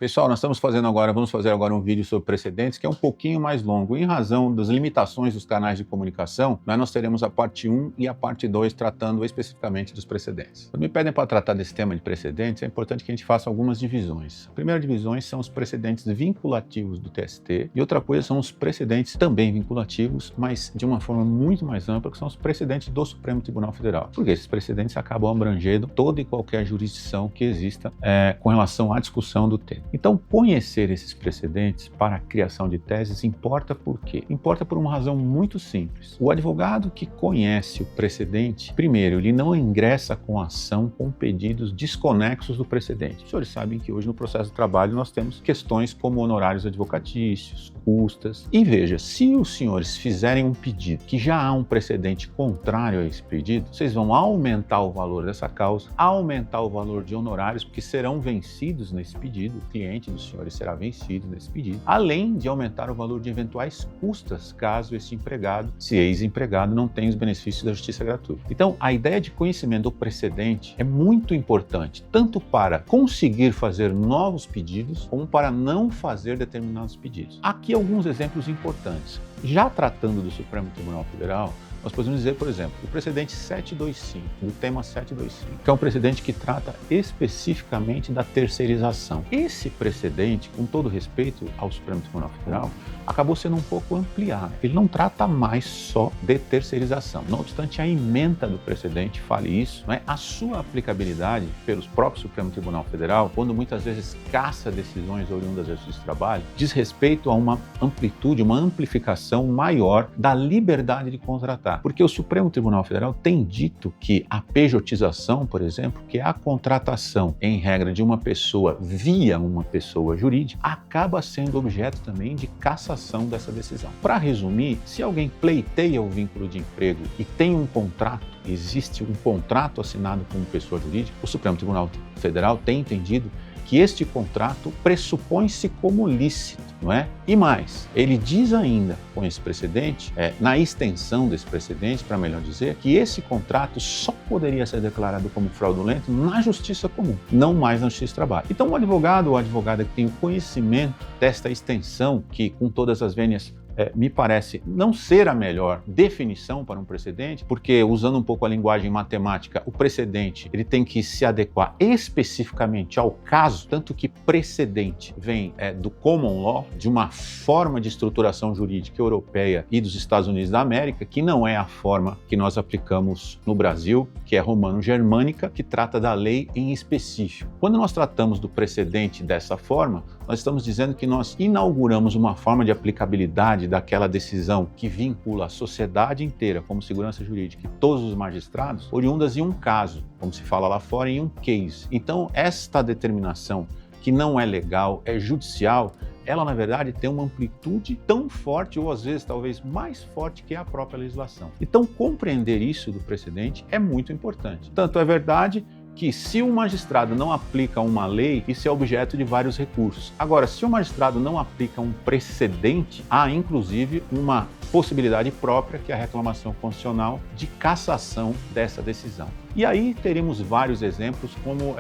Pessoal, vamos fazer agora um vídeo sobre precedentes que é um pouquinho mais longo. Em razão das limitações dos canais de comunicação, nós teremos a parte 1 e a parte 2 tratando especificamente dos precedentes. Quando me pedem para tratar desse tema de precedentes, é importante que a gente faça algumas divisões. A primeira divisão são os precedentes vinculativos do TST e outra coisa são os precedentes também vinculativos, mas de uma forma muito mais ampla, que são os precedentes do Supremo Tribunal Federal. Porque esses precedentes acabam abrangendo toda e qualquer jurisdição que exista com relação à discussão do tema. Então, conhecer esses precedentes para a criação de teses importa por quê? Importa por uma razão muito simples. O advogado que conhece o precedente, primeiro, ele não ingressa com ação com pedidos desconexos do precedente. Os senhores sabem que hoje no processo de trabalho nós temos questões como honorários advocatícios, custas. E veja, se os senhores fizerem um pedido que já há um precedente contrário a esse pedido, vocês vão aumentar o valor dessa causa, aumentar o valor de honorários, porque serão vencidos nesse pedido, o cliente dos senhores será vencido nesse pedido, além de aumentar o valor de eventuais custas, caso esse empregado, se ex-empregado, não tenha os benefícios da justiça gratuita. Então, a ideia de conhecimento do precedente é muito importante, tanto para conseguir fazer novos pedidos, como para não fazer determinados pedidos. Aqui alguns exemplos importantes. Já tratando do Supremo Tribunal Federal, nós podemos dizer, por exemplo, o precedente 725, do tema 725, que é um precedente que trata especificamente da terceirização. Esse precedente, com todo respeito ao Supremo Tribunal Federal, acabou sendo um pouco ampliado. Ele não trata mais só de terceirização. Não obstante, a ementa do precedente fale isso, não é? A sua aplicabilidade pelos próprios Supremo Tribunal Federal, quando muitas vezes caça decisões oriundas da Justiça do Trabalho, diz respeito a uma amplitude, uma amplificação maior da liberdade de contratar. Porque o Supremo Tribunal Federal tem dito que a pejotização, por exemplo, que é a contratação, em regra, de uma pessoa via uma pessoa jurídica, acaba sendo objeto também de cassação dessa decisão. Para resumir, se alguém pleiteia o vínculo de emprego e tem um contrato, existe um contrato assinado como pessoa jurídica, o Supremo Tribunal Federal tem entendido que este contrato pressupõe-se como lícito, não é? E mais, ele diz ainda, com esse precedente, na extensão desse precedente, para melhor dizer, que esse contrato só poderia ser declarado como fraudulento na justiça comum, não mais na justiça do trabalho. Então, o advogado ou a advogada que tem o conhecimento desta extensão, que com todas as vênias me parece não ser a melhor definição para um precedente, porque, usando um pouco a linguagem matemática, o precedente ele tem que se adequar especificamente ao caso, tanto que precedente vem do common law, de uma forma de estruturação jurídica europeia e dos Estados Unidos da América, que não é a forma que nós aplicamos no Brasil, que é romano-germânica, que trata da lei em específico. Quando nós tratamos do precedente dessa forma, nós estamos dizendo que nós inauguramos uma forma de aplicabilidade daquela decisão que vincula a sociedade inteira como segurança jurídica e todos os magistrados, oriundas em um caso, como se fala lá fora, em um case. Então, esta determinação, que não é legal, é judicial, ela, na verdade, tem uma amplitude tão forte, ou às vezes talvez mais forte que a própria legislação. Então, compreender isso do precedente é muito importante. Tanto é verdade que se o magistrado não aplica uma lei, isso é objeto de vários recursos. Agora, se o magistrado não aplica um precedente, há inclusive uma possibilidade própria, que é a reclamação constitucional de cassação dessa decisão. E aí teríamos vários exemplos, como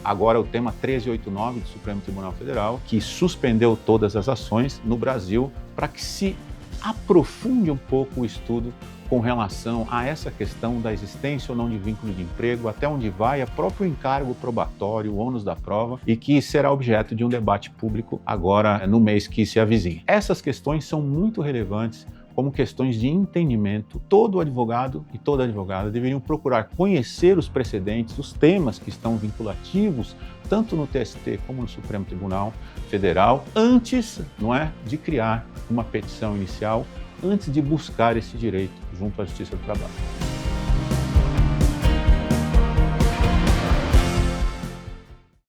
agora o tema 1389 do Supremo Tribunal Federal, que suspendeu todas as ações no Brasil para que se aprofunde um pouco o estudo com relação a essa questão da existência ou não de vínculo de emprego, até onde vai o próprio encargo probatório, o ônus da prova, e que será objeto de um debate público agora no mês que se avizinha. Essas questões são muito relevantes como questões de entendimento. Todo advogado e toda advogada deveriam procurar conhecer os precedentes, os temas que estão vinculativos, tanto no TST como no Supremo Tribunal Federal, antes, não é, de criar uma petição inicial, antes de buscar esse direito junto à Justiça do Trabalho.